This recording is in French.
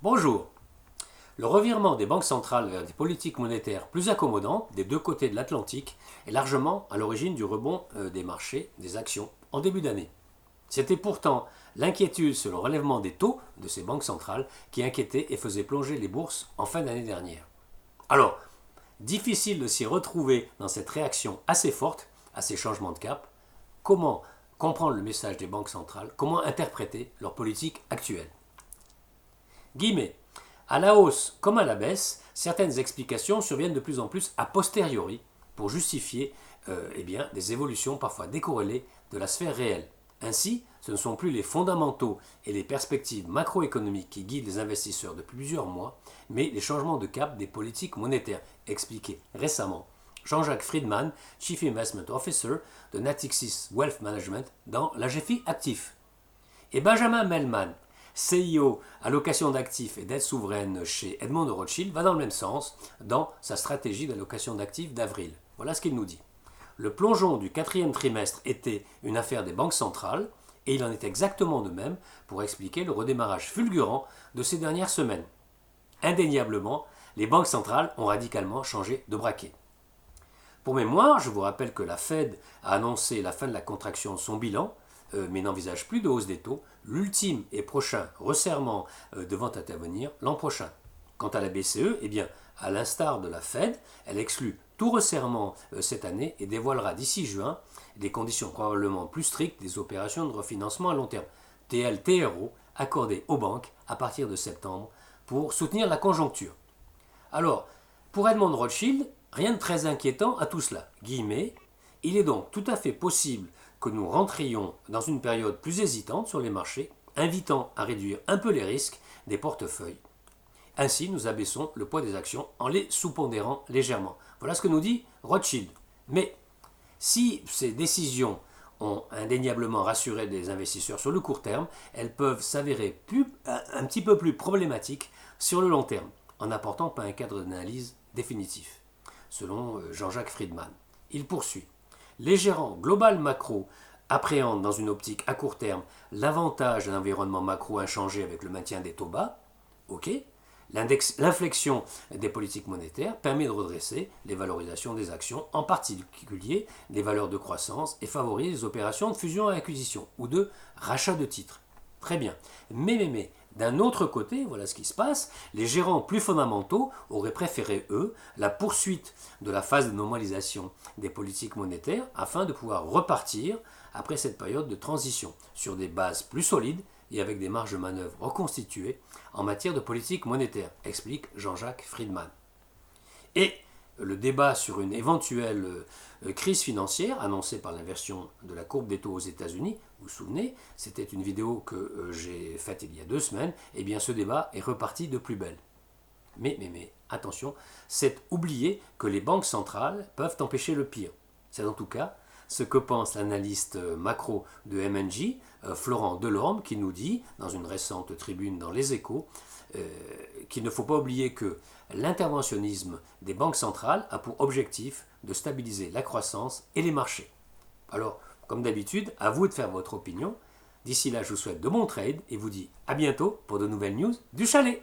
Bonjour. Le revirement des banques centrales vers des politiques monétaires plus accommodantes des deux côtés de l'Atlantique est largement à l'origine du rebond des marchés des actions en début d'année. C'était pourtant l'inquiétude sur le relèvement des taux de ces banques centrales qui inquiétait et faisait plonger les bourses en fin d'année dernière. Alors, difficile de s'y retrouver dans cette réaction assez forte à ces changements de cap. Comment comprendre le message des banques centrales? Comment interpréter leur politique actuelle? Guillemets. À la hausse comme à la baisse, certaines explications surviennent de plus en plus a posteriori pour justifier des évolutions parfois décorrélées de la sphère réelle. Ainsi, ce ne sont plus les fondamentaux et les perspectives macroéconomiques qui guident les investisseurs depuis plusieurs mois, mais les changements de cap des politiques monétaires, expliqués récemment Jean-Jacques Friedman, Chief Investment Officer de Natixis Wealth Management dans l'AGFI Actif. Et Benjamin Mellman, CIO allocation d'actifs et dette souveraine chez Edmond de Rothschild, va dans le même sens dans sa stratégie d'allocation d'actifs d'avril. Voilà ce qu'il nous dit. Le plongeon du quatrième trimestre était une affaire des banques centrales, et il en est exactement de même pour expliquer le redémarrage fulgurant de ces dernières semaines. Indéniablement, les banques centrales ont radicalement changé de braquet. Pour mémoire, je vous rappelle que la Fed a annoncé la fin de la contraction de son bilan, mais n'envisage plus de hausse des taux. L'ultime et prochain resserrement devant intervenir l'an prochain. Quant à la BCE, eh bien, à l'instar de la Fed, elle exclut tout resserrement cette année et dévoilera d'ici juin des conditions probablement plus strictes des opérations de refinancement à long terme, TLTRO, accordées aux banques à partir de septembre pour soutenir la conjoncture. Alors, pour Edmond Rothschild, rien de très inquiétant à tout cela. Guillemets, il est donc tout à fait possible que nous rentrions dans une période plus hésitante sur les marchés, invitant à réduire un peu les risques des portefeuilles. Ainsi, nous abaissons le poids des actions en les sous-pondérant légèrement. Voilà ce que nous dit Rothschild. Mais si ces décisions ont indéniablement rassuré les investisseurs sur le court terme, elles peuvent s'avérer un petit peu plus problématiques sur le long terme, en n'apportant pas un cadre d'analyse définitif, selon Jean-Jacques Friedman. Il poursuit. Les gérants global macro appréhendent dans une optique à court terme l'avantage d'un environnement macro inchangé avec le maintien des taux bas. Ok. L'inflexion des politiques monétaires permet de redresser les valorisations des actions, en particulier les valeurs de croissance, et favorise les opérations de fusion et acquisition ou de rachat de titres. Très bien. Mais, d'un autre côté, voilà ce qui se passe, les gérants plus fondamentaux auraient préféré, eux, la poursuite de la phase de normalisation des politiques monétaires afin de pouvoir repartir après cette période de transition sur des bases plus solides et avec des marges de manœuvre reconstituées en matière de politique monétaire, explique Jean-Jacques Friedman. Et le débat sur une éventuelle crise financière annoncée par l'inversion de la courbe des taux aux États-Unis, vous vous souvenez, c'était une vidéo que j'ai faite il y a 2 semaines, et bien ce débat est reparti de plus belle. Mais, attention, c'est oublier que les banques centrales peuvent empêcher le pire. C'est en tout cas ce que pense l'analyste macro de M&G, Florent Delorme, qui nous dit, dans une récente tribune dans Les Échos, qu'il ne faut pas oublier que l'interventionnisme des banques centrales a pour objectif de stabiliser la croissance et les marchés. Alors, comme d'habitude, à vous de faire votre opinion. D'ici là, je vous souhaite de bons trades et vous dis à bientôt pour de nouvelles news du chalet.